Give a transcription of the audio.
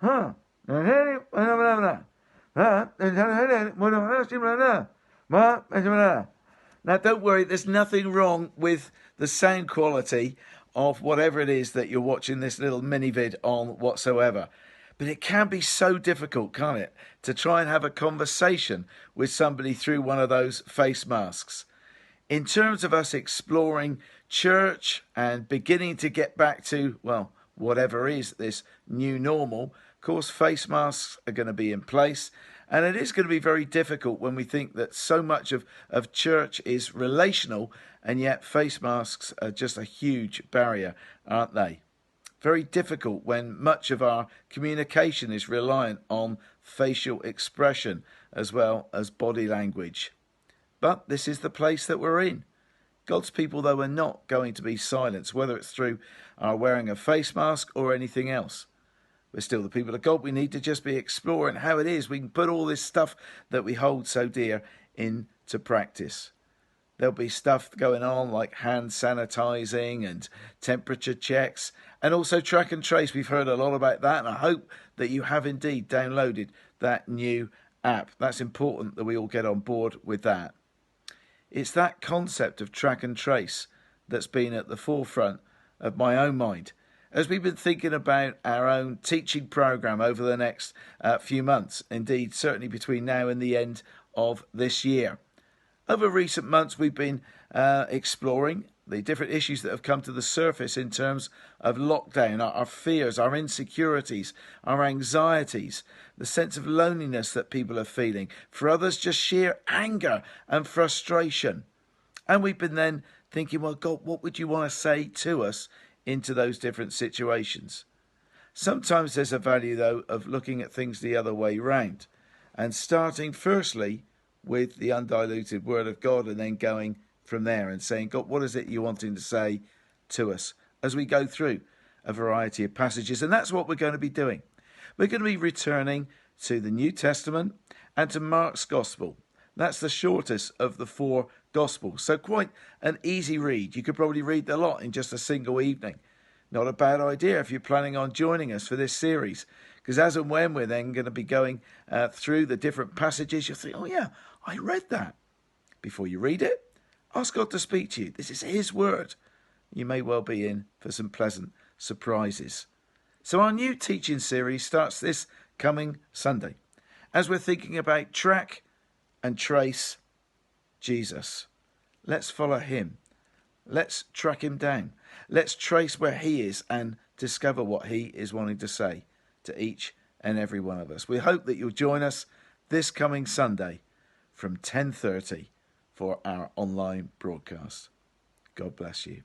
Huh? Now, don't worry, there's nothing wrong with the sound quality of whatever it is that you're watching this little mini vid on whatsoever. But it can be so difficult, can't it, to try and have a conversation with somebody through one of those face masks. In terms of us exploring church and beginning to get back to, well, whatever is this new normal, of course, face masks are going to be in place. And it is going to be very difficult when we think that so much of church is relational, and yet face masks are just a huge barrier, aren't they? Very difficult when much of our communication is reliant on facial expression as well as body language. But this is the place that we're in. God's people, though, are not going to be silenced, whether it's through our wearing a face mask or anything else. We're still the people of God. We need to just be exploring how it is we can put all this stuff that we hold so dear into practice. There'll be stuff going on like hand sanitizing and temperature checks, and also track and trace. We've heard a lot about that, and I hope that you have indeed downloaded that new app. That's important that we all get on board with that. It's that concept of track and trace that's been at the forefront of my own mind as we've been thinking about our own teaching program over the next few months, indeed certainly between now and the end of this year. Over recent months we've been exploring the different issues that have come to the surface in terms of lockdown, our fears, our insecurities, our anxieties, the sense of loneliness that people are feeling, for others just sheer anger and frustration. And we've been then thinking, well, God, what would you want to say to us into those different situations? Sometimes there's a value, though, of looking at things the other way round and starting firstly with the undiluted Word of God and then going from there and saying, God, what is it you're wanting to say to us as we go through a variety of passages? And that's what we're going to be doing. We're going to be returning to the New Testament and to Mark's Gospel. That's the shortest of the four Gospels, so quite an easy read. You could probably read the lot in just a single evening. Not a bad idea if you're planning on joining us for this series, because as and when we're then going to be going through the different passages, you'll think, oh yeah, I read that. Before you read it, ask God to speak to you. This is His word. You may well be in for some pleasant surprises. So our new teaching series starts this coming Sunday as we're thinking about track and trace Jesus. Let's follow Him. Let's track Him down. Let's trace where He is and discover what He is wanting to say to each and every one of us. We hope that you'll join us this coming Sunday from 10:30 for our online broadcast. God bless you.